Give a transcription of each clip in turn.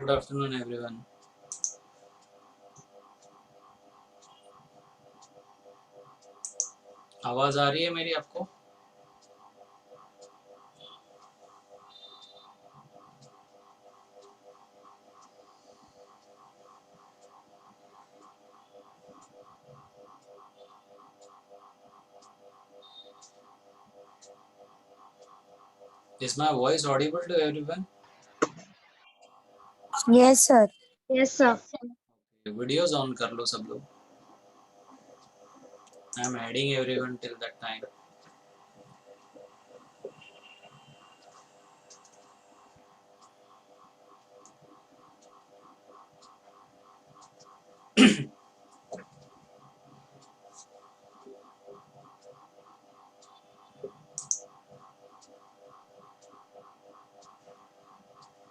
Good afternoon everyone. आवाज आ रही है मेरी आपको? Is my voice audible to everyone? Yes, sir. Yes, sir. Videos on कर लो सब लोग। I am adding everyone till that time.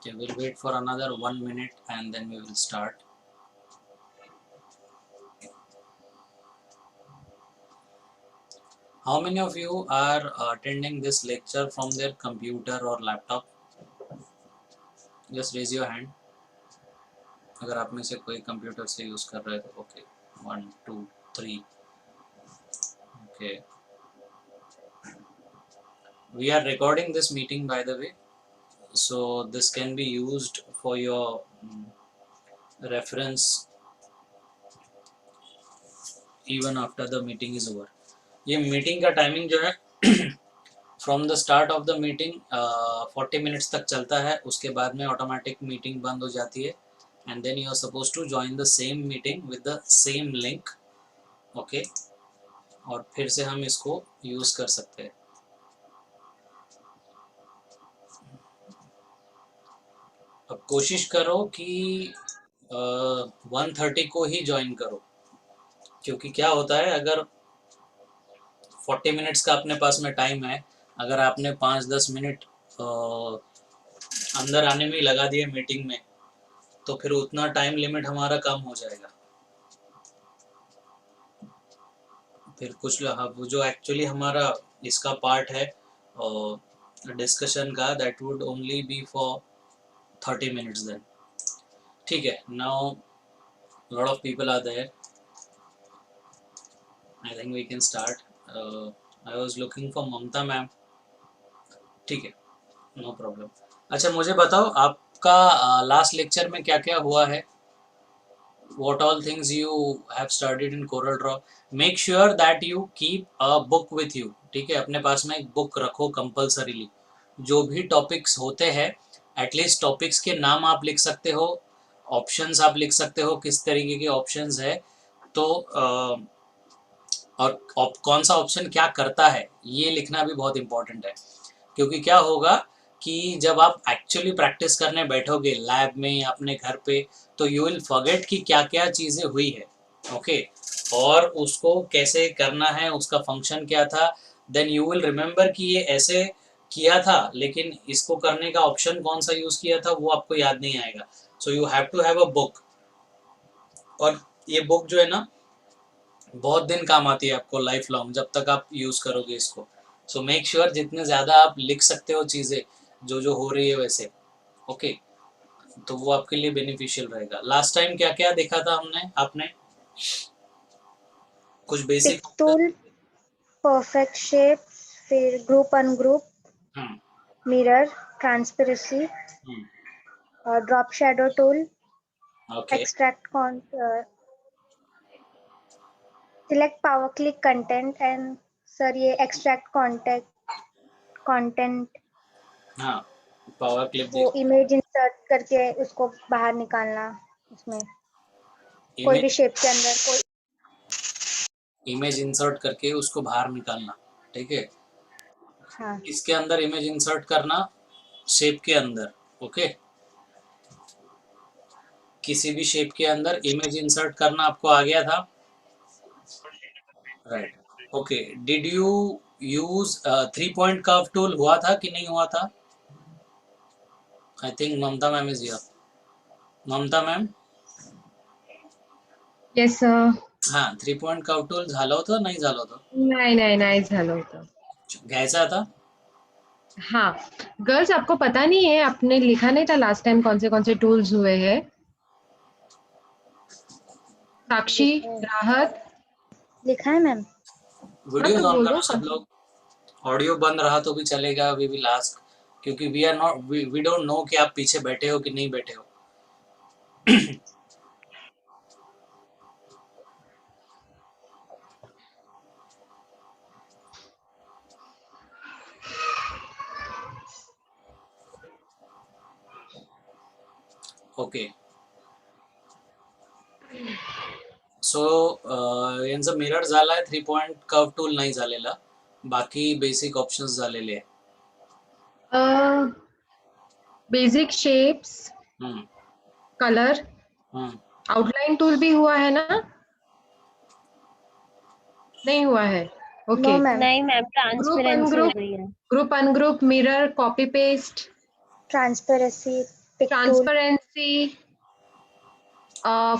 Okay, we'll wait for another 1 minute and then we will start. How many of you are attending this lecture from their computer or laptop? Just raise your hand. अगर आप में से कोई computer से use कर रहे हो तो okay 1 2 3 okay we are recording this meeting by the way, so this can be used for your reference even after the meeting is over. ये मीटिंग का टाइमिंग जो है from the start of the meeting 40 minutes तक चलता है, उसके बाद में ऑटोमेटिक मीटिंग बंद हो जाती है and then you are suppose to join the same meeting with the same link. Okay, और फिर से हम इसको यूज कर सकते हैं। अब कोशिश करो कि 1:30 को ही ज्वाइन करो, क्योंकि क्या होता है अगर 40 मिनट्स का अपने पास में टाइम है, अगर आपने 5-10 मिनट अंदर आने में ही लगा दिए मीटिंग में, तो फिर उतना टाइम लिमिट हमारा कम हो जाएगा। फिर कुछ वो जो एक्चुअली हमारा इसका पार्ट है डिस्कशन का, that would only be for 30 minutes then. ठीक है, now lot of people are there, I think we can start. I was looking for Mamta ma'am. ठीक है, नो प्रॉब्लम। अच्छा, मुझे बताओ आपका लास्ट लेक्चर में क्या क्या हुआ है? What all things you have studied in Corel Draw? Make sure that you keep a book with you. ठीक है, अपने पास में एक बुक रखो कंपल्सरीली। जो भी टॉपिक्स होते हैं, एटलीस्ट टॉपिक्स के नाम आप लिख सकते हो, ऑप्शंस आप लिख सकते हो, किस तरीके के ऑप्शंस है, तो और कौन सा ऑप्शन क्या करता है, ये लिखना भी बहुत इंपॉर्टेंट है। क्योंकि क्या होगा कि जब आप एक्चुअली प्रैक्टिस करने बैठोगे लैब में या अपने घर पे, तो यू विल फॉरगेट कि क्या क्या चीज़ें हुई है। ओके, और उसको कैसे करना है, उसका फंक्शन क्या था, देन यू विल रिमेंबर कि ये ऐसे किया था, लेकिन इसको करने का ऑप्शन कौन सा यूज़ किया था वो आपको याद नहीं आएगा। So you have to have a book, और ये बुक जो है ना बहुत दिन काम आती है आपको, लाइफ लॉन्ग, जब तक आप यूज़ करोगे इसको। सो मेक श्योर जितने ज़्यादा आप लिख सकते हो चीज़ें जो जो हो रही है वैसे, ओके, तो वो आपके लिए बेनिफिशियल रहेगा। लास्ट टाइम क्या क्या देखा था हमने, आपने कुछ बेसिक टूल, परफेक्ट शेप, फिर group ungroup, mirror, transparency, drop shadow tool, okay, extract select power click content and sir ये एक्सट्रैक्ट कंटेंट हाँ, पावर क्लिप वो इमेज इंसर्ट करके उसको बाहर निकालना, उसमें कोई भी शेप के अंदर कोई इमेज इंसर्ट करके उसको बाहर निकालना। ठीक है, हाँ, इसके अंदर इमेज इंसर्ट करना, शेप के अंदर। ओके, किसी भी शेप के अंदर इमेज इंसर्ट करना आपको आ गया था, right? Okay, did you use 3 point curve tool? हुआ था कि नहीं हुआ था? I think Mamta ma'am is here. Mamta ma'am, yes sir. हां, 3 पॉइंट कर्व टूल झालं होतं, नाही झालं होतं? नाही झालं होतं. घ्यायचा आता? हाँ गर्ल्स, आपको पता नहीं है, आपने लिखा नहीं था लास्ट टाइम कौन से टूल्स हुए हैं? साक्षी, लिखा है, राहत। लिखा है मैम। हाँ वीडियोस तो ऑन बोलो। करो सब लोग, ऑडियो बंद रहा तो भी चलेगा, वी विल आस्क, क्योंकि we are not, we don't know कि आप पीछे बैठे हो कि नहीं बैठे हो। ओके, सो यांचं मिरर झालाय, 3 पॉइंट कर्व टूल नाही झालेला, बाकी बेसिक ऑप्शन्स झालेले आहे. Basic shapes, hmm, colour, hmm. Outline tool भी हुआ है ना? नहीं हुआ है। No okay. मैम। नहीं मैम, ग्रुप ट्रांसपेरेंसी हो अनग्रुप, गई है। Group ungroup, mirror, copy paste, transparency, pick tool. Transparency,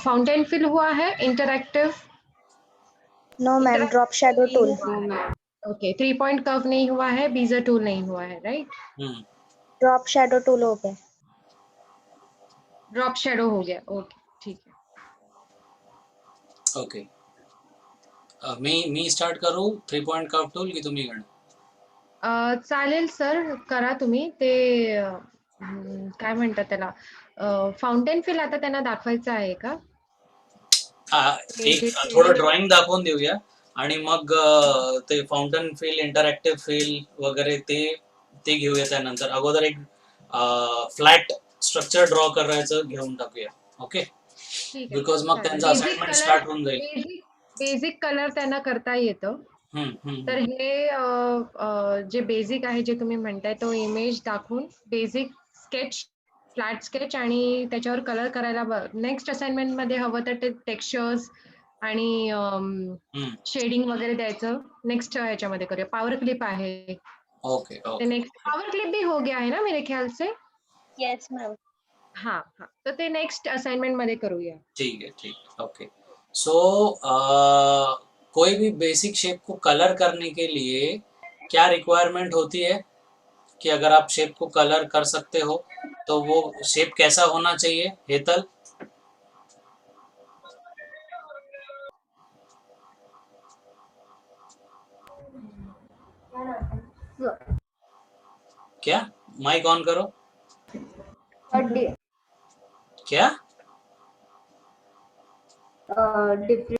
fountain fill हुआ है, interactive. No ma'am. Drop shadow नहीं टूल। हुआ है। ओके, 3 पॉइंट कर्व नहीं हुआ है, बीजर टूल नहीं हुआ है, राइट? हम्म. ड्रॉप शैडो टूल हो गया। ड्रॉप शेडो हो गया, ओके ठीक है। ओके, मी स्टार्ट करू 3 पॉइंट कर्व टूल की तुम्ही गण? चालेल सर, करा तुम्ही ते काय म्हणतात त्याला, फाउंटेन फिल आता त्यांना दाखवायचं आहे का? एक जे थोडं shading ड्रॉइंग दाखवून देऊया आणि मग ते फाउंटन फिल, इंटरॅक्टिव्ह फिल वगैरे ते घेऊया. त्यानंतर अगोदर एक फ्लॅट स्ट्रक्चर ड्रॉ करायचं घेऊन टाकूया. ओके, ठीक आहे बिकॉज मग चालेल. त्यांचं बेसिक असाइनमेंट कलर, स्टार्ट होऊन जाईल. बेसिक कलर त्यांना करता येतं. तर हे जे बेसिक आहे, जे तुम्ही म्हणताय तो इमेज दाखवून बेसिक स्केच, फ्लॅट स्केच आणि त्याच्यावर कलर करायला नेक्स्ट असाइनमेंट मध्ये हवं तर ते टेक्स्चर्स आणि शेडिंग वगैरे द्यायचं. नेक्स्ट ह्याच्यामध्ये करूया. पॉवर क्लिप आहे ओके ते ओके, नेक्स्ट. पॉवर क्लिप भी हो गया है ना मेरे ख्याल से? Yes ma'am. हाँ हाँ, तर ते नेक्स्ट असाइनमेंट मध्ये करूया. ठीक है, ठीक, ओके. सो कोई भी बेसिक शेप को कलर करने के लिए क्या रिक्वायरमेंट होती है कि अगर आप शेप को कलर कर सकते हो तो वो शेप कैसा होना चाहिए, हेतल? क्या? माइक ऑन करो. क्या? डिफरेंट।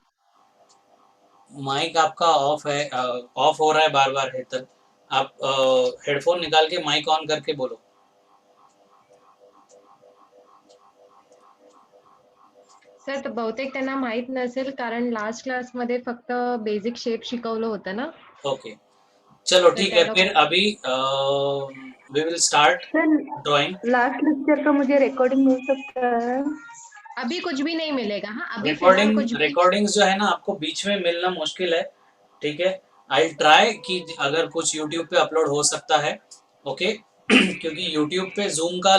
माइक आपका ऑफ है, ऑफ हो रहा है बार बार हेतल. आप हेडफोन निकाल के माइक ऑन करके बोलो. सर, तर बहुतेक त्यांना माहित नसेल, कारण लास्ट क्लासमध्ये फक्त बेसिक शेप शिकवलं होतं ना. ओके, चलो तर ठीक त्या है, लोक फिर अभी we will start sir, drawing. Last lecture का मुझे रिकॉर्डिंग मिल सकता है? अभी कुछ भी नहीं मिलेगा. हाँ, अभी फिलहाल रिकॉर्डिंग कुछ भी. रिकॉर्डिंग्स जो है ना, आपको बीच में मिलना मुश्किल है. ठीक है, आई ट्राई कि अगर कुछ यूट्यूब पे अपलोड हो सकता है. ओके, क्योंकि यूट्यूब पे जूम का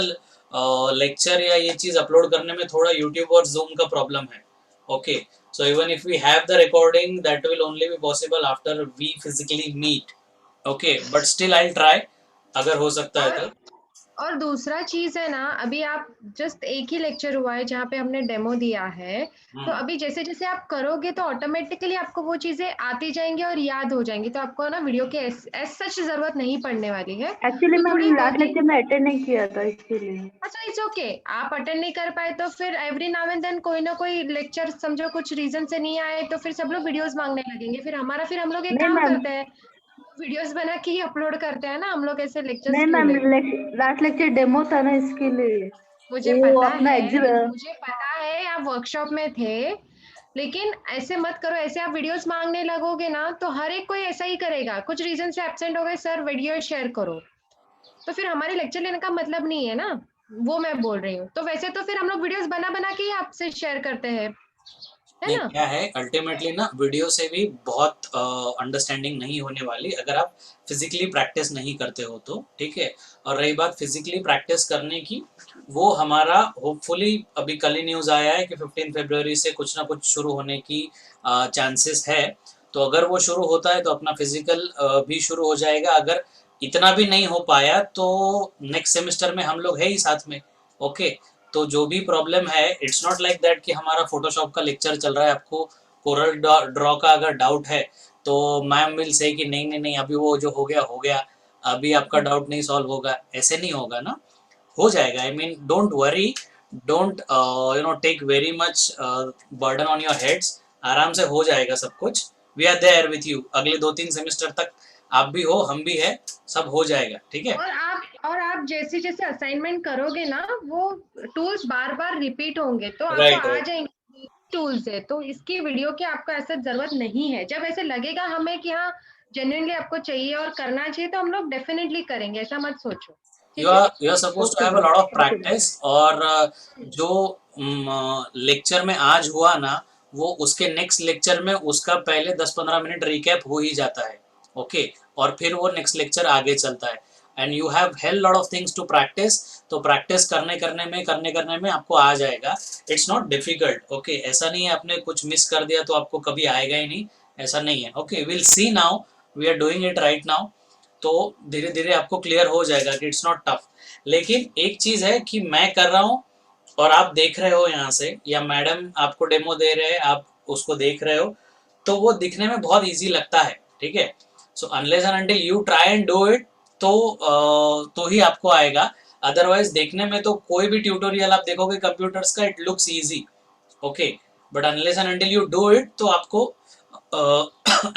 लेक्चर या ये चीज अपलोड करने में थोड़ा यूट्यूब और जूम का प्रॉब्लम है. Okay, so even if we have the recording that will only be possible after we physically meet. Okay, but still I try, अगर हो सकता है तो. और दूसरा चीज है ना, अभी आप जस्ट एक ही लेक्चर हुआ है जहाँ पे हमने डेमो दिया है, तो अभी जैसे जैसे आप करोगे तो ऑटोमेटिकली आपको वो चीजें आती जाएंगी और याद हो जाएंगी, तो आपको ना वीडियो की एज सच जरूरत नहीं पड़ने वाली है. एक्चुअली तो थोड़ी मैम दो लास्ट तीन. लेक्चर में अटेंड नहीं किया था इसीलिए। अच्छा, इट्स ओके. आप अटेंड नहीं कर पाए तो फिर एवरी नाउ एंड देन कोई ना कोई लेक्चर समझो कुछ रीजन से नहीं आए तो फिर सब लोग वीडियोस मांगने लगेंगे. फिर हम लोग एक नहीं काम मैम, करते हैं, वीडियोस बना के ही अपलोड करते हैं ना, हम लोग ऐसे लेक्चर्स नहीं क्यों मैम, ले. लास्ट लेक्चर डेमो था ना, इसके लिए। मुझे वो पता अपना है, एग्जिट। मुझे पता है आप वर्कशॉप में थे, लेकिन ऐसे मत करो. ऐसे आप वीडियोस मांगने लगोगे ना तो हर एक कोई ऐसा ही करेगा. कुछ रीजन से एब्सेंट हो गए, सर वीडियो शेयर करो, तो फिर हमारे लेक्चर लेने का मतलब नहीं है ना. वो मैं बोल रही हूँ. तो वैसे तो फिर हम लोग वीडियोस बना बना के ही आपसे शेयर करते हैं, है नहीं, ना. क्या है अल्टीमेटली ना, वीडियो से भी बहुत अंडरस्टैंडिंग नहीं होने वाली अगर आप फिजिकली प्रैक्टिस नहीं करते हो तो. ठीक है, और रही बात फिजिकली प्रैक्टिस करने की, वो हमारा होपफुली अभी कल ही न्यूज़ आया है कि 15 फरवरी से कुछ ना कुछ शुरू होने की चांसेस है. तो अगर वो शुरू होता है तो अपना फिजिकल भी शुरू हो जाएगा. अगर इतना भी नहीं हो पाया तो नेक्स्ट सेमेस्टर में हम लोग है ही साथ में। ओके, तो जो भी प्रॉब्लम है, इट्स नॉट लाइक दैट कि हमारा फोटोशॉप का लेक्चर चल रहा है, आपको कोरल ड्रॉ का अगर डाउट है तो मैम विल से कि नहीं नहीं नहीं, अभी वो जो हो गया, अभी आपका डाउट नहीं सॉल्व होगा, ऐसे नहीं होगा ना, हो जाएगा। I mean don't worry, don't take very much burden on your heads, आराम से हो जाएगा सब कुछ। We are there with you, अगले 2-3 सेमेस्टर तक आप भी हो, हम भी है, सब हो जाएगा, ठीक है। और आप जैसे जैसे असाइनमेंट करोगे ना, वो टूल्स बार बार रिपीट होंगे तो आपको राइट आ राइट। जाएंगे टूल्स है, तो इसकी वीडियो की आपको ऐसा जरूरत नहीं है। जब ऐसे लगेगा हमें कि हाँ जेन्युइनली आपको चाहिए और करना चाहिए तो हम लोग डेफिनेटली करेंगे, ऐसा मत सोचो। यू ठीक है। Are suppose to okay have a ma'am, lot of thank you ma'am. Practice, और जो लेक्चर में आज हुआ ना, वो उसके नेक्स्ट लेक्चर में उसका पहले 10-15 मिनट रिकैप हो ही जाता है। ओके, और फिर वो नेक्स्ट लेक्चर आगे चलता है। And you have hell lot of things to practice, तो प्रैक्टिस करने में आपको आ जाएगा। It's not difficult. ओके, ऐसा नहीं है आपने कुछ मिस कर दिया तो आपको कभी आएगा ही नहीं, ऐसा नहीं है। Okay, will see now, we are doing it right now, तो धीरे धीरे आपको क्लियर हो जाएगा कि इट्स नॉट टफ। लेकिन एक चीज है कि मैं कर रहा हूँ और आप देख रहे हो यहाँ से, या मैडम आपको डेमो दे रहे हैं, आप उसको देख रहे हो, तो वो दिखने में बहुत इजी लगता है, ठीक है। So unless and until you try and do it, तो ही आपको आएगा। अदरवाइज देखने में तो कोई भी ट्यूटोरियल आप देखोगे कंप्यूटर्स का, it looks easy. Okay, but unless and until you do it तो आपको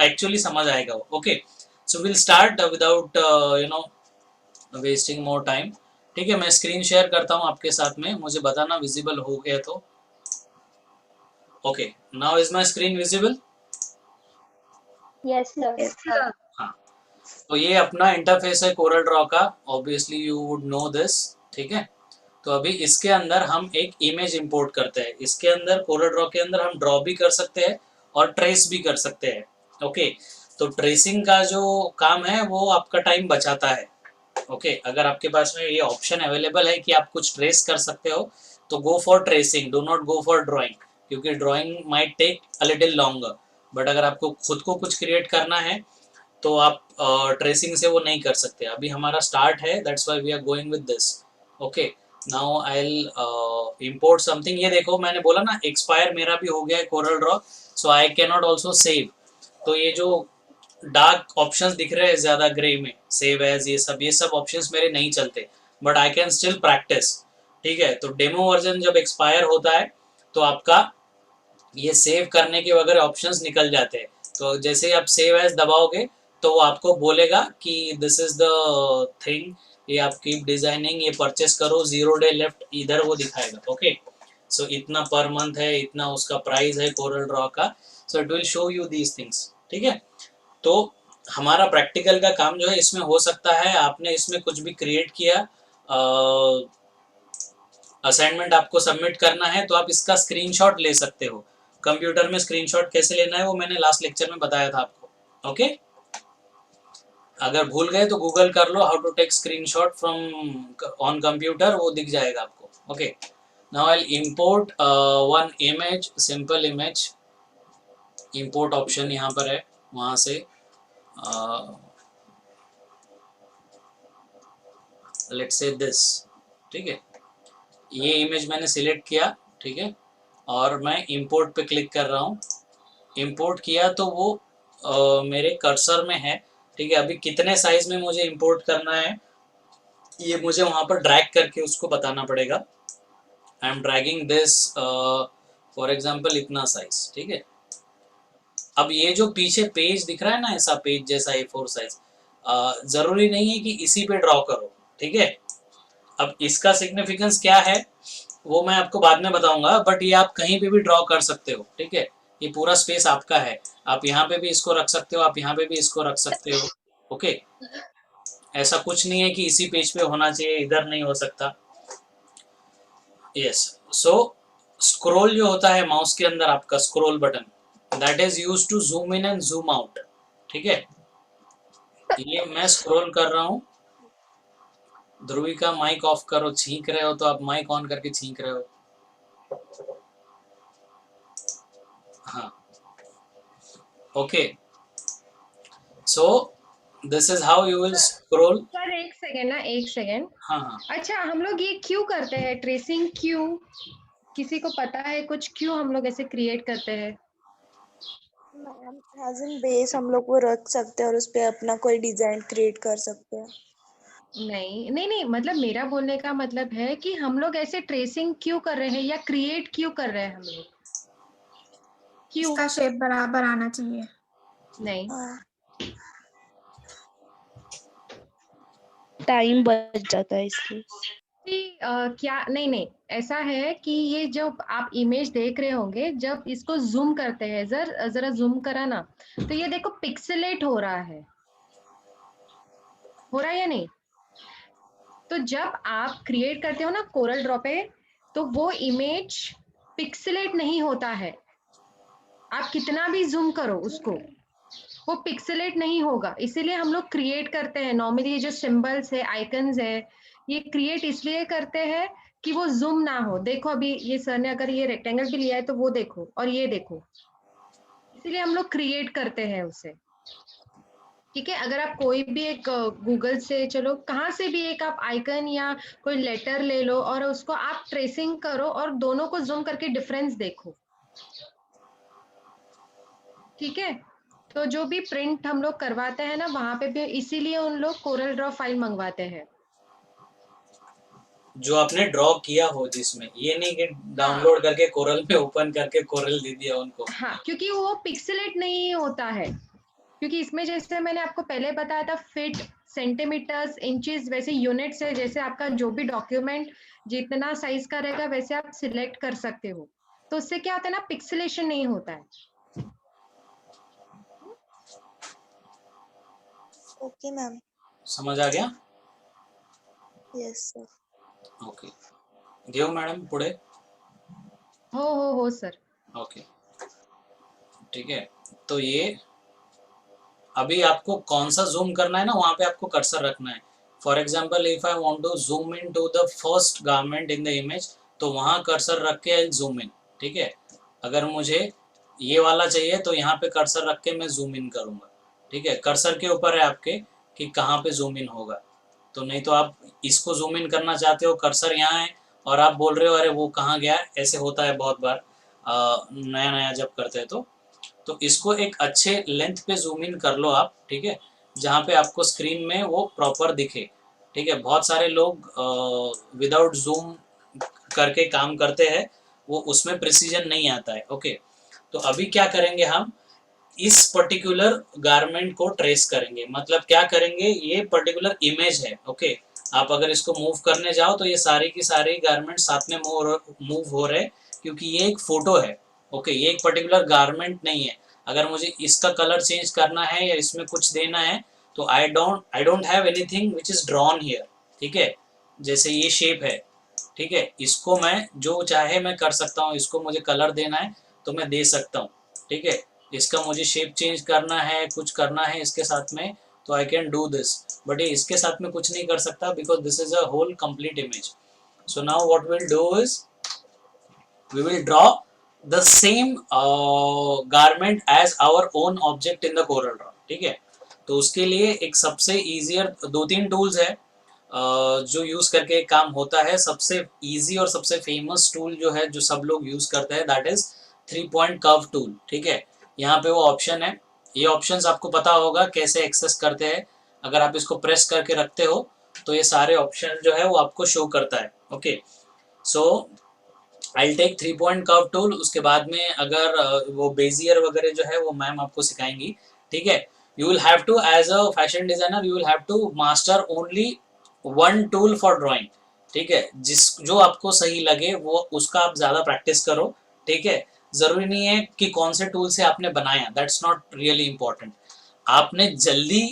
एक्चुअली समझ आएगा। Okay, so will start without wasting more time. ठीक है, मैं स्क्रीन शेयर करता हूँ आपके साथ में, मुझे बताना विजिबल हो गया तो। Okay, now is my screen visible? Yes sir. Yes sir. हाँ, तो ये अपना इंटरफेस है कोरल ड्रॉ का, obviously you would know this, ठीक है। तो अभी इसके अंदर हम एक इमेज इंपोर्ट करते हैं। इसके अंदर कोरल ड्रॉ के अंदर हम ड्रॉ भी कर सकते हैं और ट्रेस भी कर सकते हैं। ओके, तो ट्रेसिंग का जो काम है वो आपका टाइम बचाता है। ओके, अगर आपके पास में ये ऑप्शन अवेलेबल है कि आप कुछ ट्रेस कर सकते हो, तो go for tracing, do not go for drawing, क्योंकि drawing might take a little longer. But अगर आपको खुद को कुछ क्रिएट करना है तो आप ट्रेसिंग से वो नहीं कर सकते। अभी हमारा स्टार्ट है, that's why we are going with this. Okay, now I will import something. ये देखो, मैंने बोला ना एक्सपायर मेरा भी हो गया है Corel Draw, so I can not also save. तो ये जो डार्क ऑप्शंस दिख रहे हैं ज्यादा ग्रे में, सेव एज, ये सब ऑप्शंस मेरे नहीं चलते, but I can still practice. ठीक है, तो डेमो वर्जन जब एक्सपायर होता है तो आपका ये सेव करने के वगैरह ऑप्शंस निकल जाते हैं। तो जैसे ही आप सेव एज दबाओगे तो वो आपको बोलेगा कि दिस इज द थिंग, ये आप कीप डिजाइनिंग, ये परचेस करो, 0 डे लेफ्ट, इधर वो दिखाएगा। ओके, सो इतना पर मंथ है, इतना उसका प्राइस है कोरल ड्रॉ का, so it will show you these things. ठीक है, तो हमारा प्रैक्टिकल का काम जो है इसमें हो सकता है, आपने इसमें कुछ भी क्रिएट किया, असाइनमेंट आपको सबमिट करना है तो आप इसका स्क्रीनशॉट ले सकते हो। कंप्यूटर में स्क्रीनशॉट कैसे लेना है वो मैंने लास्ट लेक्चर में बताया था आपको। ओके, अगर भूल गए तो गूगल कर लो, how to take screenshot from on computer, वो दिख जाएगा आपको। Okay, now I will import one image, simple image. Import option यहाँ पर है, वहां से लेट्स से दिस। ठीक है, ये इमेज मैंने सिलेक्ट किया, ठीक है, और मैं इंपोर्ट पे क्लिक कर रहा हूँ। इंपोर्ट किया तो वो मेरे कर्सर में है। ठीक है, अभी कितने साइज में मुझे इंपोर्ट करना है ये मुझे वहां पर ड्रैग करके उसको बताना पड़ेगा। I am dragging this, for example इतना साइज। ठीक है, अब ये जो पीछे पेज दिख रहा है ना, ऐसा पेज जैसा A4 साइज, जरूरी नहीं है कि इसी पे ड्रॉ करो। ठीक है, अब इसका सिग्निफिकेंस क्या है वो मैं आपको बाद में बताऊंगा, बट ये आप कहीं पे भी ड्रॉ कर सकते हो। ठीक है, ये पूरा स्पेस आपका है, आप यहाँ पे भी इसको रख सकते हो, आप यहाँ पे भी इसको रख सकते हो। ओके, ऐसा कुछ नहीं है कि इसी पेज पे होना चाहिए, इधर नहीं हो सकता। यस, सो स्क्रॉल जो होता है माउस के अंदर, आपका scroll button, that is use to zoom in and zoom out. ठीक है, ये मैं स्क्रॉल कर रहा हूँ। ध्रुवी का माइक ऑफ करो, छींक रहे हो तो आप माइक ऑन करके छींक रहे हो। हाँ, okay, so this is how you will scroll. Sir एक सेकेंड ना, एक सेकेंड। हाँ हाँ। अच्छा, हम लोग ये क्यों करते हैं ट्रेसिंग, क्यों? किसी को पता है कुछ, क्यों हम लोग ऐसे क्रिएट करते हैं? मैम एज इन बेस हम लोग वो रख सकते हैं और उस पे अपना कोई डिजाइन क्रिएट कर सकते हैं। नहीं नहीं नहीं, मतलब मेरा बोलने का मतलब है कि हम लोग ऐसे ट्रेसिंग क्यों कर रहे हैं या क्रिएट क्यों कर रहे हैं हम लोग, क्यों? इसका शेप बराबर आना चाहिए। नहीं, टाइम बच जाता है इसलिए। कि क्या, नहीं नहीं, ऐसा है कि ये जब आप इमेज देख रहे होंगे, जब इसको जूम करते हैं, जरा जूम करा ना, तो ये देखो पिक्सेलेट हो रहा है, हो रहा है या नहीं? तो जब आप क्रिएट करते हो ना कोरल ड्रॉ पे, तो वो इमेज पिक्सेलेट नहीं होता है। आप कितना भी जूम करो उसको, वो पिक्सेलेट नहीं होगा। इसीलिए हम लोग क्रिएट करते हैं। नॉर्मली ये जो सिंबल्स है, आइकन्स है, ये क्रिएट इसलिए करते हैं कि वो जूम ना हो। देखो अभी ये सर ने अगर ये रेक्टेंगल भी लिया है तो वो देखो और ये देखो, इसीलिए हम लोग क्रिएट करते हैं उसे। ठीक है, अगर आप कोई भी एक गूगल से, चलो कहाँ से भी एक आप आइकन या कोई लेटर ले लो और उसको आप ट्रेसिंग करो और दोनों को जूम करके डिफरेंस देखो। ठीक है, तो जो भी प्रिंट हम लोग करवाते हैं ना, वहां पे भी इसीलिए उन लोग कोरल ड्रॉ फाइल मंगवाते हैं। जो आपने ड्रॉ किया हो जिसमें, ये नहीं कि डाउनलोड करके कोरल में ओपन करके कोरल दे दिया उनको। हाँ, क्योंकि वो पिक्सेलेट नहीं होता है, क्योंकि इसमें जैसे मैंने आपको पहले बताया था, फीट, सेंटीमीटर्स, इंचेस, वैसे यूनिट्स है। जैसे आपका जो भी डॉक्यूमेंट जितना साइज का रहेगा वैसे आप सिलेक्ट कर सकते हो, तो उससे क्या होता है ना, पिक्सेलेशन नहीं होता है। Okay ma'am. समझ आ गया? Yes sir. ओके, घेऊ मॅडम पुढे। हो सर। ओके, ठीक है। तो ये अभी आपको कौन सा जूम करना है ना, वहां पे आपको कर्सर रखना है। For example if I want to zoom in to the first garment in the image, तो वहां कर्सर रख के आई जूम इन। ठीक है, अगर मुझे ये वाला चाहिए तो यहाँ पे कर्सर रख के मैं जूम इन करूंगा। ठीक है, कर्सर के ऊपर है आपके कि कहाँ पे जूम इन होगा। तो नहीं तो आप इसको जूम इन करना चाहते हो, कर्सर यहाँ है और आप बोल रहे हो अरे वो कहाँ गया, ऐसे होता है बहुत बार नया नया जब करते हैं तो इसको एक अच्छे लेंथ पे जूम इन कर लो आप। ठीक है, जहाँ पे आपको स्क्रीन में वो प्रॉपर दिखे। ठीक है, बहुत सारे लोग विदाउट जूम करके काम करते हैं, वो उसमें प्रिसीजन नहीं आता है। ओके, तो अभी क्या करेंगे, हम इस पर्टिकुलर गारमेंट को ट्रेस करेंगे। मतलब क्या करेंगे, ये पर्टिकुलर इमेज है। ओके, आप अगर इसको मूव करने जाओ तो ये सारी की सारी गारमेंट साथ में मूव हो रहे, क्योंकि ये एक फोटो है। ओके, ये एक पर्टिकुलर गारमेंट नहीं है। अगर मुझे इसका कलर चेंज करना है या इसमें कुछ देना है तो I don't have anything which is drawn here. ठीक है, जैसे ये शेप है। ठीक है, इसको मैं जो चाहे मैं कर सकता हूँ, इसको मुझे कलर देना है तो मैं दे सकता हूँ। ठीक है, इसका मुझे शेप चेंज करना है, कुछ करना है इसके साथ में, तो I can do this. But ये इसके साथ में कुछ नहीं कर सकता because this is a whole complete image. So now what will do is we will draw the same garment as our own object in the Corel Draw। ठीक है, तो उसके लिए एक सबसे ईजियर दो तीन टूल्स है जो यूज करके काम होता है। सबसे इजी और सबसे फेमस टूल जो है, जो सब लोग यूज करते हैं, that is 3 point curve tool. ठीक है, यहाँ पे वो ऑप्शन है, ये ऑप्शंस आपको पता होगा कैसे एक्सेस करते हैं। अगर आप इसको प्रेस करके रखते हो तो ये सारे ऑप्शन जो है वो आपको शो करता है। Okay, so I take 3 point curve tool. उसके बाद में अगर वो बेजियर वगैरह जो है वो मैम आपको सिखाएंगी। ठीक है, you will have to as a fashion designer you will have to master only one tool for drawing. ठीक है, जो आपको सही लगे वो उसका आप ज्यादा प्रैक्टिस करो। ठीक है, जरूरी नहीं है कि कौन से टूल से आपने बनाया, दैट्स नॉट रियली इंपॉर्टेंट। आपने जल्दी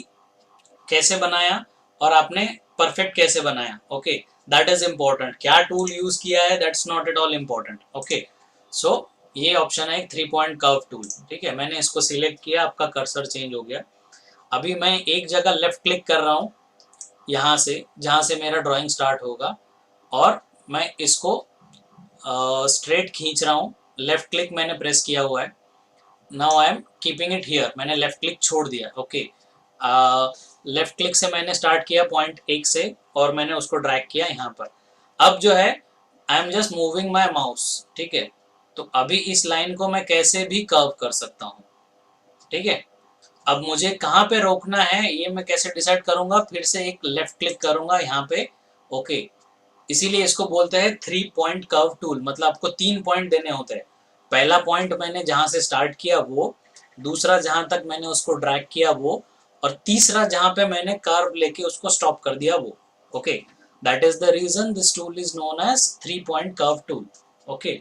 कैसे बनाया और आपने परफेक्ट कैसे बनाया, ओके, दैट इज इंपॉर्टेंट। क्या टूल यूज किया है that's not at all important. Okay, so ये ऑप्शन है एक 3 पॉइंट कर्व टूल। ठीक है, मैंने इसको सिलेक्ट किया, आपका कर्सर चेंज हो गया। अभी मैं एक जगह लेफ्ट क्लिक कर रहा हूँ, यहाँ से जहाँ से मेरा ड्राइंग स्टार्ट होगा, और मैं इसको स्ट्रेट खींच रहा हूँ। लेफ्ट क्लिक मैंने प्रेस किया हुआ है। Now I am keeping it here, मैंने लेफ्ट क्लिक छोड़ दिया। ओके, लेफ्ट क्लिक से मैंने स्टार्ट किया पॉइंट 1 से और मैंने उसको ड्रैग किया यहाँ पर। अब जो है I am just moving my mouse, ठीक है। तो अभी इस लाइन को मैं कैसे भी कर्व कर सकता हूँ, ठीक है। अब मुझे कहाँ पे रोकना है ये मैं कैसे डिसाइड करूंगा, फिर से एक लेफ्ट क्लिक करूंगा यहाँ पे, ओके। इसीलिए इसको बोलते हैं 3 पॉइंट कर्व टूल, मतलब आपको 3 पॉइंट देने होते हैं। पहला पॉइंट मैंने जहां से स्टार्ट किया वो, दूसरा जहां तक मैंने उसको ड्रैग किया वो, और तीसरा जहां पे मैंने कर्व लेके उसको स्टॉप कर दिया वो, okay. That is the reason this tool is known as 3 point curve tool, okay.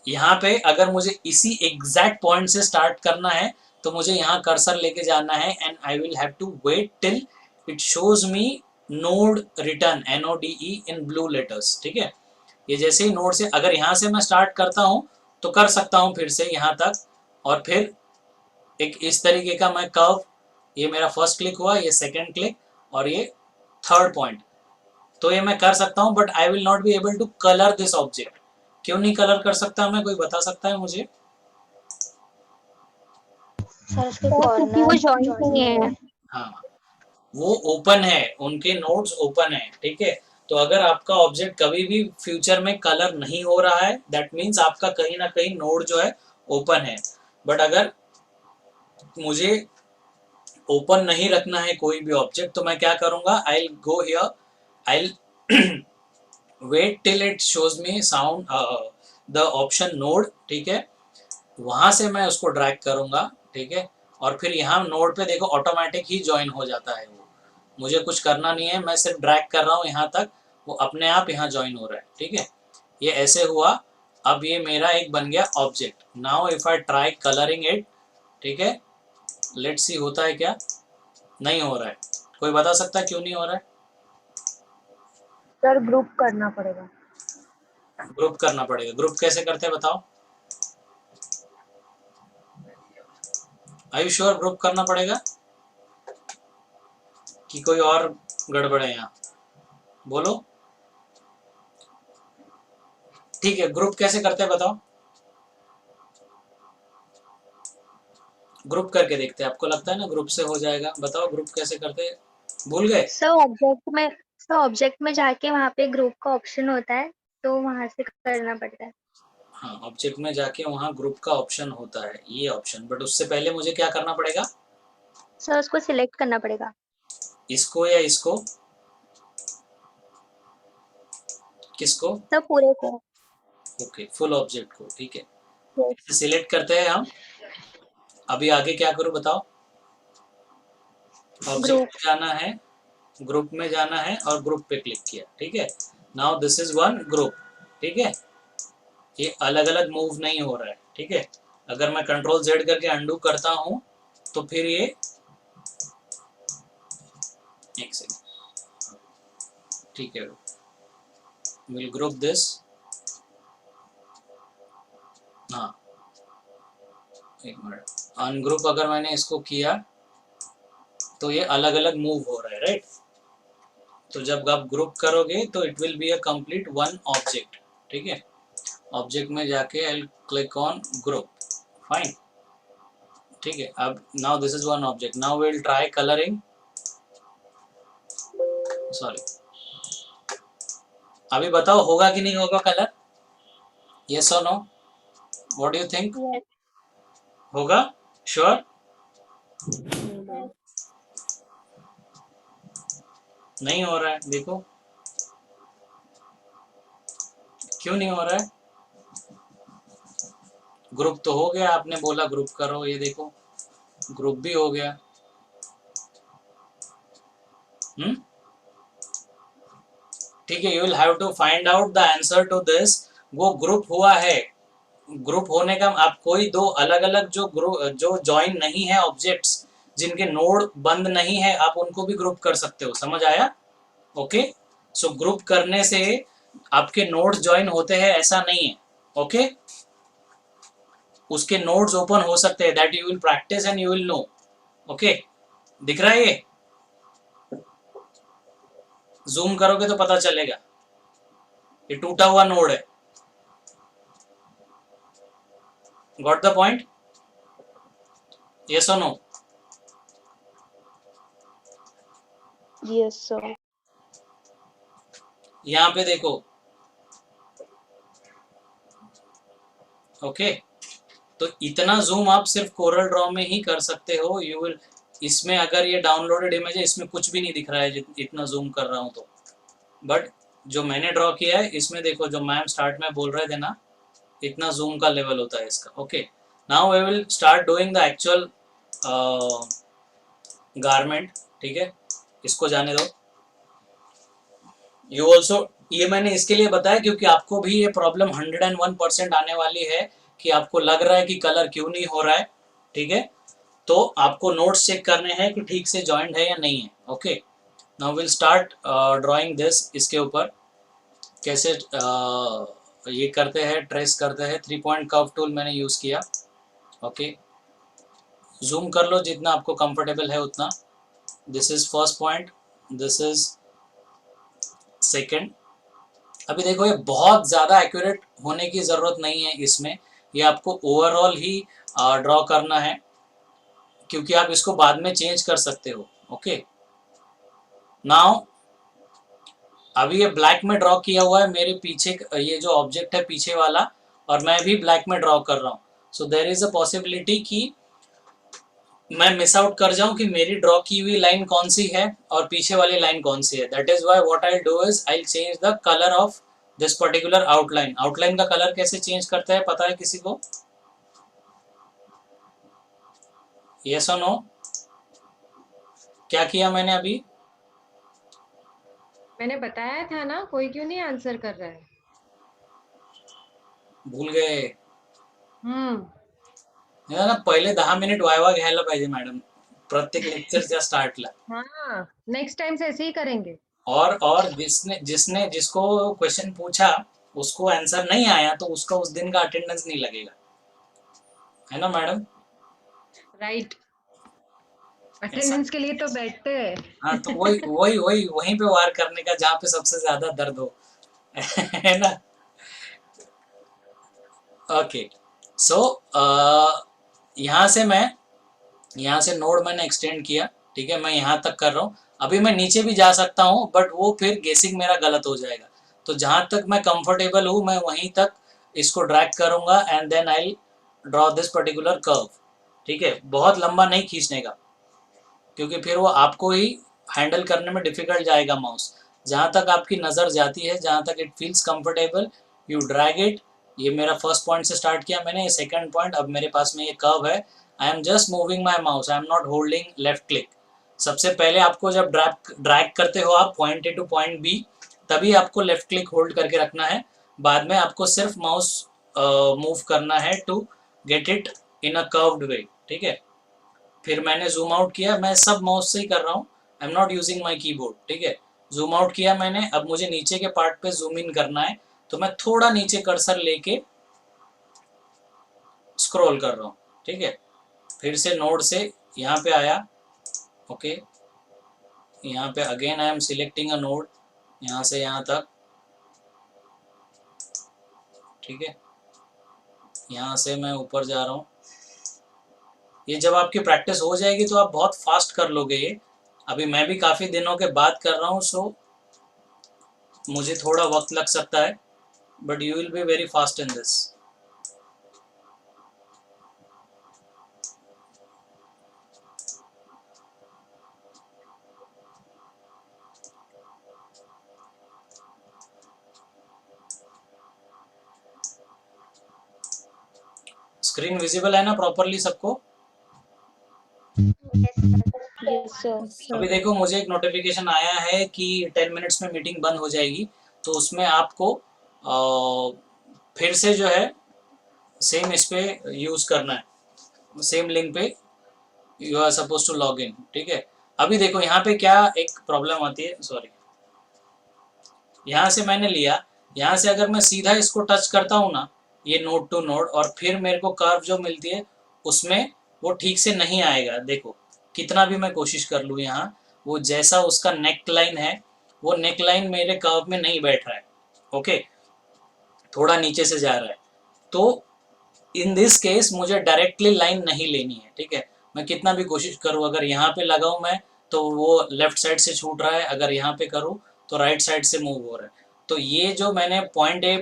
यहाँ पे अगर मुझे इसी एग्जैक्ट पॉइंट से स्टार्ट करना है तो मुझे यहाँ कर्सर लेके जाना है and I will have to wait till it shows me node return, NODE in blue letters, ठीक है। ये जैसे ही नोड से अगर यहाँ से मैं स्टार्ट करता हूँ तो कर सकता हूँ फिर से यहाँ तक, और फिर एक इस तरीके का मैं कर्व, ये मेरा फर्स्ट क्लिक हुआ, ये सेकेंड क्लिक और ये थर्ड पॉइंट, तो ये मैं कर सकता हूँ। But I will not be able to colour this object. क्यों नहीं कलर कर सकता मैं, कोई बता सकता है मुझे? सर उसके क्योंकि वो कॉर्नर जॉइंट नहीं है। हाँ, वो ओपन है, उनके नोड्स ओपन है, ठीक है। तो अगर आपका ऑब्जेक्ट कभी भी फ्यूचर में कलर नहीं हो रहा है दैट मीन्स आपका कहीं ना कहीं नोड जो है ओपन है। बट अगर मुझे ओपन नहीं रखना है कोई भी ऑब्जेक्ट तो मैं क्या करूंगा, I go here, I wait till it shows me sound the option node, ठीक है। वहां से मैं उसको ड्रैग करूंगा, ठीक है। और फिर यहाँ नोड पे देखो ऑटोमेटिक ही ज्वाइन हो जाता है वो, मुझे कुछ करना नहीं है, मैं सिर्फ ड्रैग कर रहा हूँ यहाँ तक, वो अपने आप यहाँ ज्वाइन हो रहा है, ठीक है। ये ऐसे हुआ। अब ये मेरा एक बन गया object. Now if I try colouring it, ठीक है, लेट्स सी होता है क्या। नहीं हो रहा है। कोई बता सकता है क्यों नहीं हो रहा है? सर ग्रुप करना पड़ेगा। ग्रुप करना पड़ेगा। ग्रुप कैसे करते हैं बताओ? आर यू श्योर ग्रुप करना पड़ेगा कि कोई और गड़बड़ है यहाँ? बोलो। ठीक है, ग्रुप कैसे करते हैं बताओ? ग्रुप करके देखते हैं, आपको लगता है ना ग्रुप से हो जाएगा? बताओ ग्रुप कैसे करते हैं, भूल गए? सर ऑब्जेक्ट में जाके वहाँ पे ग्रुप का ऑप्शन होता है तो वहां से करना पड़ता है। हाँ, ऑब्जेक्ट में जाके वहाँ ग्रुप का ऑप्शन होता है, ये ऑप्शन। बट उससे पहले मुझे क्या करना पड़ेगा? सर उसको सिलेक्ट करना पड़ेगा। इसको या इसको? किसको? सर पूरे को। ओके, फुल ऑब्जेक्ट को, ठीक है। Yes. सिलेक्ट करते हैं हम। अभी आगे क्या करूँ बताओ? ऑब्जेक्ट में जाना है, ग्रुप में जाना है और ग्रुप पे क्लिक किया, ठीक है। Now this is one group, ठीक है। ये अलग अलग मूव नहीं हो रहा है, ठीक है। अगर मैं कंट्रोल Z करके अंडू करता हूँ तो फिर ये, एक सेकंड, ठीक है, विल ग्रुप दिस। हाँ, एक मिनट, अनग्रुप अगर मैंने इसको किया तो ये अलग अलग मूव हो रहा है, राइट। तो जब आप ग्रुप करोगे तो it will be a complete one object, ठीक है। ऑब्जेक्ट में जाके I click on group, fine, ठीक है। अब now this is one object. Now we will try colouring, sorry. अभी बताओ होगा कि नहीं होगा कलर? यस और no? What do you think? Yes. होगा? श्योर? नहीं हो रहा है, देखो क्यों नहीं हो रहा है। ग्रुप तो हो गया, आपने बोला ग्रुप करो, ये देखो ग्रुप भी हो गया। ठीक है, you will have to find out the answer to this. वो ग्रुप हुआ है, ग्रुप होने का आप कोई दो अलग अलग जो ग्रुप जो ज्वाइन नहीं है ऑब्जेक्ट्स, जिनके नोड बंद नहीं है, आप उनको भी ग्रुप कर सकते हो, समझ आया? ओके, सो ग्रुप करने से आपके नोड्स ज्वाइन होते हैं ऐसा नहीं है, ओके। उसके नोड्स ओपन हो सकते हैं, that you will practice and you will know, okay. दिख रहा है ये? जूम करोगे तो पता चलेगा, ये टूटा हुआ नोड है। Got the point? यस और नो? Yes, sir. यहाँ पे देखो, ओके, तो इतना जूम आप सिर्फ कोरल ड्रॉ में ही कर सकते हो। यू विल, इसमें अगर ये डाउनलोडेड इमेज है, इसमें कुछ भी नहीं दिख रहा है इतना जूम कर रहा हूँ तो। बट जो मैंने ड्रॉ किया है इसमें देखो, जो मैम स्टार्ट में बोल रहे थे ना, इतना जूम का लेवल होता है इसका। Okay, now we will start doing the actual garment. ठीक है, इसको जाने दो। यू ऑल्सो, ये मैंने इसके लिए बताया क्योंकि आपको भी ये प्रॉब्लम 101% आने वाली है कि आपको लग रहा है कि कलर क्यों नहीं हो रहा है। ठीक है, तो आपको नोट्स चेक करने हैं कि ठीक से जॉइंट है या नहीं है। Okay, now will start drawing this. इसके ऊपर कैसे ये करते हैं, ट्रेस करते हैं। 3 पॉइंट कर्व टूल मैंने यूज़ किया। ओके, जूम कर लो जितना आपको कंफर्टेबल है उतना। This is first point, this is second. अभी देखो, ये बहुत ज़्यादा एक्यूरेट होने की ज़रूरत नहीं है इसमें, ये आपको ओवरऑल ही ड्रॉ करना है क्योंकि आप इसको बाद में चेंज कर सकते हो। ओके, नाउ अभी ये ब्लैक में ड्रॉ किया हुआ है मेरे पीछे, ये जो ऑब्जेक्ट है पीछे वाला, और मैं भी ब्लैक में ड्रॉ कर रहा हूँ। So there is a possibility कि मैं मिस आउट कर जाऊं कि मेरी ड्रॉ की हुई लाइन कौन सी है और पीछे वाली लाइन कौन सी है। That is why what I do is I change the colour of this particular outline. Outline का कलर कैसे चेंज करते हैं, पता है किसी को? यस और नो? क्या किया मैंने अभी? मैंने बताया था ना, कोई क्यों नहीं आंसर कर रहा है? भूल गए हम्म ना, पहिले 10 मिनिट वायवा घ्यायला पाहिजे मॅडम प्रत्येक लेक्चरच्या स्टार्टला। हाँ, नेक्स्ट टाइम से ऐसे ही करेंगे। और जिसने जिसने जिसको क्वेश्चन पूछा उसको आंसर नहीं आया तो उसका उस दिन का अटेंडेंस नहीं लगेगा, है ना मैडम? राइट, ऐसा, अटेंडेंस के लिए तो बैठते हैं। हाँ, तो वही वही वही वहीं पे वार करने का जहाँ पे सबसे ज्यादा दर्द हो। है ना? ओके, सो यहाँ से नोड मैंने एक्सटेंड किया। ठीक है, मैं यहाँ तक कर रहा हूँ। अभी मैं नीचे भी जा सकता हूँ बट वो फिर गेसिंग मेरा गलत हो जाएगा। तो जहाँ तक मैं कंफर्टेबल हूँ मैं वहीं तक इसको ड्रैग करूँगा and then I draw this particular curve. ठीक है, बहुत लंबा नहीं खींचने का क्योंकि फिर वो आपको ही हैंडल करने में डिफिकल्ट जाएगा माउस। जहाँ तक आपकी नज़र जाती है, जहाँ तक it feels comfortable, you drag it. ये मेरा फर्स्ट पॉइंट से स्टार्ट किया मैंने, ये सेकंड पॉइंट। अब मेरे पास में ये कर्व है, I am just moving my mouse, I am not holding left click. सबसे पहले आपको जब ड्रैग करते हो आप point A to point B, तभी आपको लेफ्ट क्लिक होल्ड करके रखना है। बाद में आपको सिर्फ माउस मूव करना है to get it in a curved way. ठीक है, फिर मैंने जूम आउट किया, मैं सब माउस से ही कर रहा हूँ, आई am not using my keyboard. ठीक है, जूम आउट किया मैंने। अब मुझे नीचे के पार्ट पे जूम इन करना है, तो मैं थोड़ा नीचे कर्सर लेके स्क्रॉल कर रहा हूँ। ठीक है, फिर से नोड से यहाँ पे आया। ओके, यहाँ पे again I am selecting a node, यहाँ से यहाँ तक। ठीक है, यहाँ से मैं ऊपर जा रहा हूँ। ये जब आपकी प्रैक्टिस हो जाएगी तो आप बहुत फास्ट कर लोगे ये। अभी मैं भी काफ़ी दिनों के बाद कर रहा हूँ, सो मुझे थोड़ा वक्त लग सकता है, but you will be very fast in this. Screen visible है ना प्रॉपरली सबको? Yes, sir. अभी देखो, मुझे एक नोटिफिकेशन आया है कि 10 मिनट्स में मीटिंग बंद हो जाएगी, तो उसमें आपको फिर से जो है सेम इस पे यूज करना है, सेम लिंक पे you are suppose to log in. ठीक है, अभी देखो यहाँ पे क्या एक प्रॉब्लम आती है, सॉरी, यहाँ से मैंने लिया, यहाँ से अगर मैं सीधा इसको टच करता हूँ ना, ये नोड टू नोड, और फिर मेरे को कर्व जो मिलती है उसमें वो ठीक से नहीं आएगा। देखो कितना भी मैं कोशिश कर लूँ, यहाँ वो जैसा उसका नेक लाइन है वो नेक लाइन मेरे कर्व में नहीं बैठ रहा है। ओके, थोड़ा नीचे से जा रहा है, तो इन दिस केस मुझे डायरेक्टली लाइन नहीं लेनी है। ठीक है, मैं कितना भी कोशिश करूँ, अगर यहाँ पे लगाऊँ मैं तो वो लेफ्ट साइड से छूट रहा है, अगर यहाँ पे करूँ तो राइट साइड से मूव हो रहा है। तो ये जो मैंने point A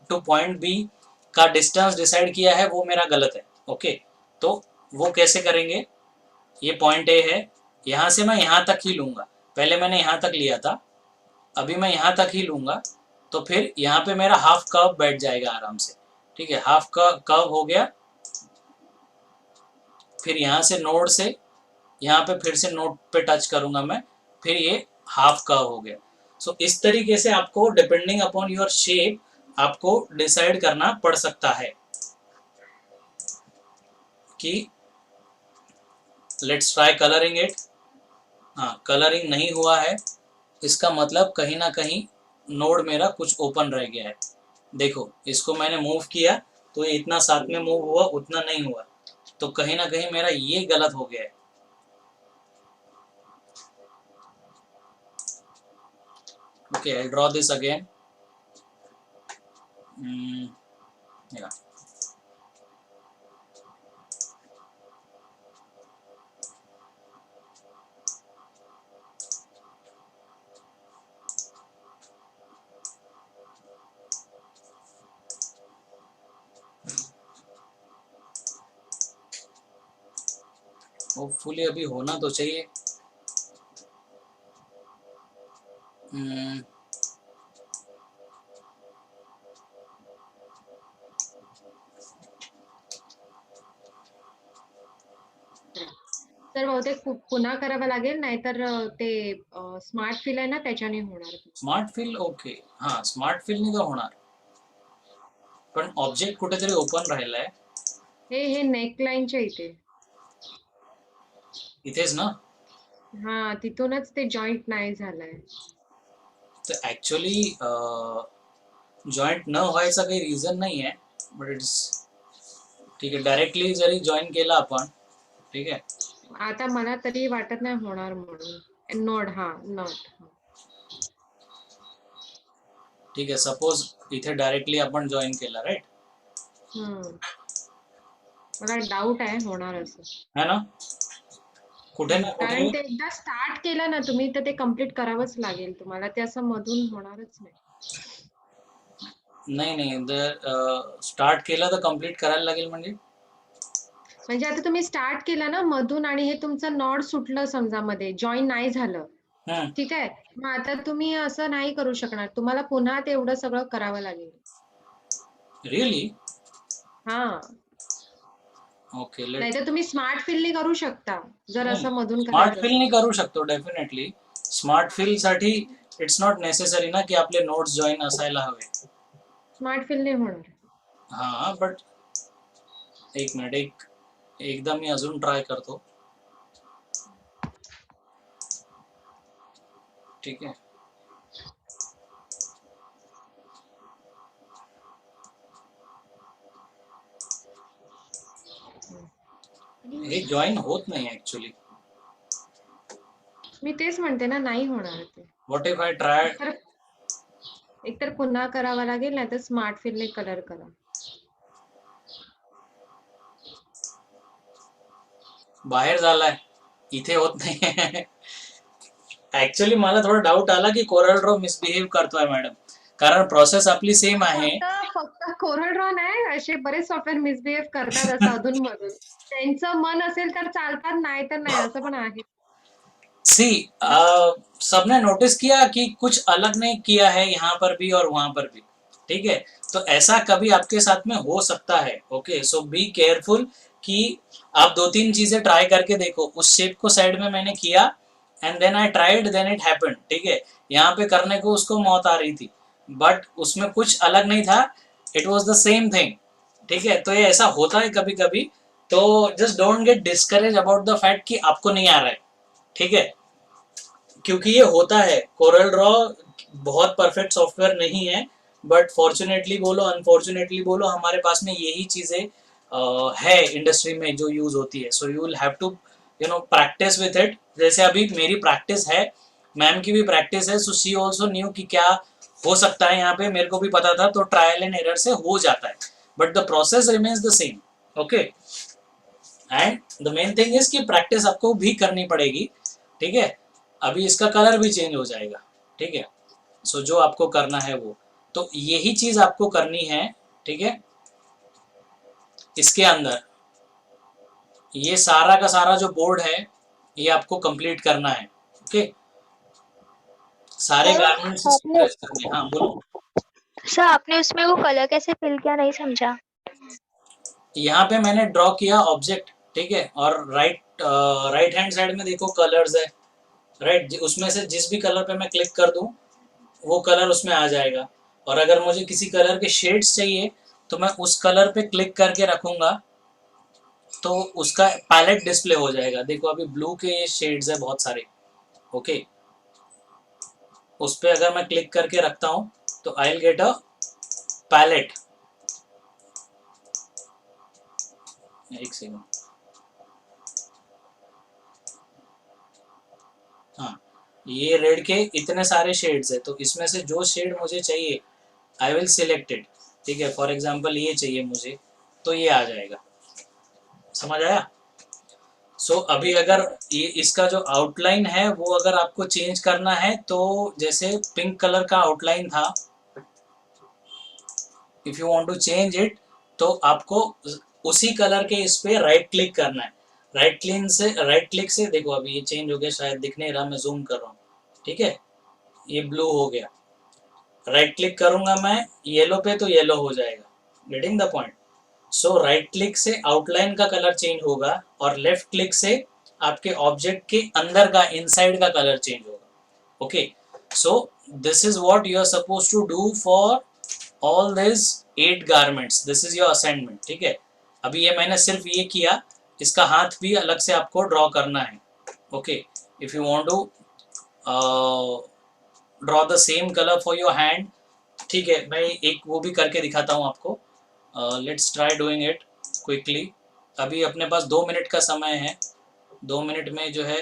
to point B का डिस्टेंस डिसाइड किया है वो मेरा गलत है। ओके, तो वो कैसे करेंगे, ये पॉइंट ए है, यहाँ से मैं यहाँ तक ही लूँगा, पहले मैंने यहाँ तक लिया था, अभी मैं यहाँ तक ही लूँगा, तो फिर यहाँ पे मेरा हाफ कर्व बैठ जाएगा आराम से। ठीक है, हाफ कर्व हो गया, फिर यहाँ से नोड से यहाँ पे फिर से नोड पे टच करूँगा मैं, फिर ये हाफ कर्व हो गया। सो इस तरीके से आपको डिपेंडिंग अपॉन योर शेप आपको डिसाइड करना पड़ सकता है कि लेट्स ट्राई कलरिंग इट। हाँ, कलरिंग नहीं हुआ है, इसका मतलब कहीं ना कहीं नोड मेरा कुछ ओपन रह गया है। देखो, इसको मैंने मूव किया तो ये इतना साथ में मूव हुआ, उतना नहीं हुआ, तो कहीं ना कहीं मेरा ये गलत हो गया है। Okay, I'll draw this again. Yeah. Hopefully अभी होना तो चाहिए। तर बहुतेक पुन्हा करावं लागेल, नाहीतर ते स्मार्ट फिल आहे ना त्याच्याने होणार. स्मार्ट फिल ओके, हाँ स्मार्ट फिल नहीं तो होणार, पण ऑब्जेक्ट कुठेतरी ओपन राहिलाय. हे नेकलाईनच्या इथे. इथेच ना. हा, तिथूनच ते जॉईंट नाही झालंय. तर ऍक्च्युअली जॉईंट न व्हायचा काही रिझन नाही आहे, बट इट्स ठीक आहे. डायरेक्टली जरी जॉईन केला आपण, ठीक आहे. आता मला तरी वाटत नाही होणार म्हणून. नोड, हा नॉट. ठीक आहे, सपोज इथे डायरेक्टली आपण जॉईन केला, राईट. मला डाऊट आहे होणार असं, है ना. कुठे ना कारण कुठे ते एकदा स्टार्ट केलं ना तुम्ही, तर ते कम्प्लीट करावंच लागेल तुम्हाला, ते असं मधून होणारच नाही. नाही जर स्टार्ट केलं तर कम्प्लीट करायला लागेल. म्हणजे आता तुम्ही स्टार्ट केलं ना मधून, आणि हे तुमचं नॉड सुटलं समजा, मध्ये जॉईन नाही झालं, ठीक आहे, मग आता तुम्ही असं नाही करू शकणार, तुम्हाला पुन्हा ते एवढं सगळं करावं लागेल. रिअली. हा, ओके. नाहीतर तुम्ही स्मार्ट फिलनी करू शकता, जर असं मधून स्मार्ट फिल नाही करू शकतो डेफिनेटली. स्मार्ट फिल साठी इट्स नॉट नेसेसरी ना की आपले नोट्स जॉईन असायला हवे. स्मार्ट फिल नाही होणार. हा, बट एक मिनिट, एकदा मी अजून ट्राय करतो. ठीक आहे. हे जॉईन होत नाही ऍक्च्युअली. मी तेच म्हणते ना, नाही होणार ते. What if I try. एकतर पुन्हा करावा लागेल, नाहीतर स्मार्ट फिलने कलर करा. बाहेर झालाय, इथे होत नाही. ऍक्च्युअली मला थोडा डाऊट आला की कोरल ड्रॉ मिसबिहेव करतोय मॅडम, कारण प्रोसेस आपली सेम आहे. फक्त कोरल ड्रॉ नाही, असे बरेच सॉफ्टवेअर मिसबिहेव करतात असं अधून मधून. त्यांचं मन असेल तर चालतात, नाही तर नाही, असं पण आहे. सी सबने नोटिस किया कि कुछ अलग नहीं किया है यहाँ पर भी और वहां पर भी. ठीक है, तो ऐसा कभी आपके साथ में हो सकता है. ओके, सो बी केयरफुल कि आप 2-3 चीजें ट्राई करके देखो. उस शेप को साइड में मैंने किया and then I tried, then it happened. ठीक है, यहाँ पे करने को उसको मौत आ रही थी, बट उसमें कुछ अलग नहीं था, it was the same thing. ठीक है, तो ये ऐसा होता है कभी कभी. तो just don't get discourage about the fact कि आपको नहीं आ रहा है. ठीक है, क्योंकि ये होता है. कोरल ड्रॉ बहुत परफेक्ट सॉफ्टवेयर नहीं है, बट फॉर्चुनेटली बोलो अनफॉर्चुनेटली बोलो, हमारे पास में यही चीजें है इंडस्ट्री में जो यूज होती है. So you will have to practice with it. जैसे अभी मेरी प्रैक्टिस है, मैम की भी प्रैक्टिस है, सो शी ऑल्सो न्यू कि क्या हो सकता है यहाँ पे, मेरे को भी पता था, तो ट्रायल एंड एरर से हो जाता है, but the process remains the same. Okay, and the main thing is कि प्रैक्टिस आपको भी करनी पड़ेगी. ठीक है। अभी इसका कलर भी चेंज हो जाएगा, ठीक है। सो जो आपको करना है वो, तो यही चीज आपको करनी है, ठीक है। इसके अंदर ये सारा का सारा जो बोर्ड है ये आपको कंप्लीट करना है, ओके। सारे सर गारमेंट्स आपने करने, हाँ बोलो। सर आपने उसमें वो कलर कैसे फिल किया, नहीं समझा। यहाँ पे मैंने ड्रॉ किया ऑब्जेक्ट, ठीक है, और राइट हैंड साइड में देखो कलर्स है, राइट। उसमें से जिस भी कलर पे मैं क्लिक कर दूं वो कलर उसमें आ जाएगा। और अगर मुझे किसी कलर के शेड्स चाहिए तो मैं उस कलर पे क्लिक करके रखूंगा तो उसका पैलेट डिस्प्ले हो जाएगा। देखो अभी ब्लू के ये शेड्स है बहुत सारे, ओके। उस पे अगर मैं क्लिक करके रखता हूँ तो I will get a palette. एक सेकंड, हाँ, ये रेड के इतने सारे शेड्स है, तो इसमें से जो शेड मुझे चाहिए आई विल सिलेक्ट इट, ठीक है। फॉर एग्जांपल ये चाहिए मुझे, तो ये आ जाएगा, समझ आया। सो अभी अगर ये इसका जो आउटलाइन है वो अगर आपको चेंज करना है तो जैसे पिंक कलर का आउटलाइन था, if you want to change it तो आपको उसी कलर के इस पे राइट क्लिक करना है। राइट क्लिक से देखो अभी ये चेंज हो गया, शायद दिख नहीं रहा, मैं जूम कर रहा हूँ, ठीक है। ये ब्लू हो गया, राइट क्लिक करूंगा मैं येलो पे तो येलो हो जाएगा, getting the point. So right click से आउटलाइन का कलर चेंज होगा और लेफ्ट क्लिक से आपके ऑब्जेक्ट के अंदर का इनसाइड का कलर चेंज होगा, okay. So this is what you are suppose to do for all this 8 garments, this is your assignment, ठीक है। अभी ये मैंने सिर्फ ये किया, इसका हाथ भी अलग से आपको ड्रॉ करना है, okay. If you want to draw the same colour for your hand, ठीक है, मैं एक वो भी करके दिखाता हूँ आपको। Let's try doing it quickly. अभी अपने पास 2 मिनट का समय है, 2 मिनट में जो है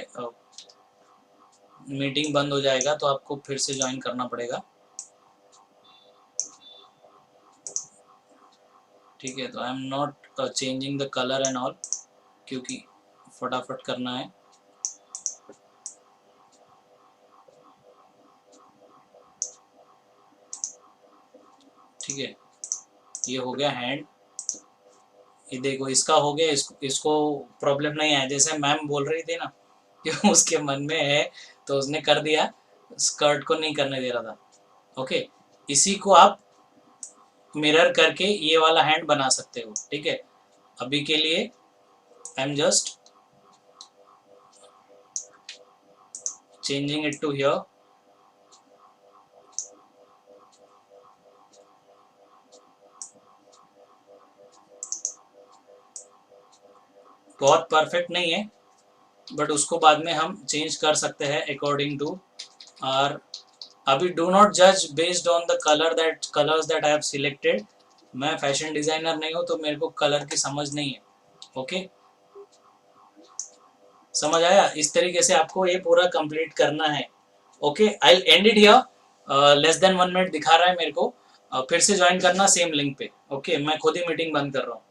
मीटिंग बंद हो जाएगा तो आपको फिर से ज्वाइन करना पड़ेगा, ठीक है। तो आई am not changing the colour and all क्योंकि फटाफट करना है, ठीक है। ये हो गया हैंड, ये देखो इसका हो गया, इसको प्रॉब्लम नहीं है, जैसे मैम बोल रही थी ना कि उसके मन में है तो उसने कर दिया, स्कर्ट को नहीं करने दे रहा था, ओके। इसी को आप मिरर करके ये वाला हैंड बना सकते हो, ठीक है। अभी के लिए I am just changing it to here, बहुत परफेक्ट नहीं है बट उसको बाद में हम चेंज कर सकते हैं अकॉर्डिंग टू। और अभी डू नॉट जज based on the colours that I have selected. मैं फैशन डिजाइनर नहीं हूँ तो मेरे को कलर की समझ नहीं है, ओके। समझ आया, इस तरीके से आपको ये पूरा कंप्लीट करना है, okay. I will and it here, less than 1 minute दिखा रहा है मेरे को, फिर से ज्वाइन करना सेम लिंक पे, ओके। मैं खुद ही मीटिंग बंद कर रहा हूँ।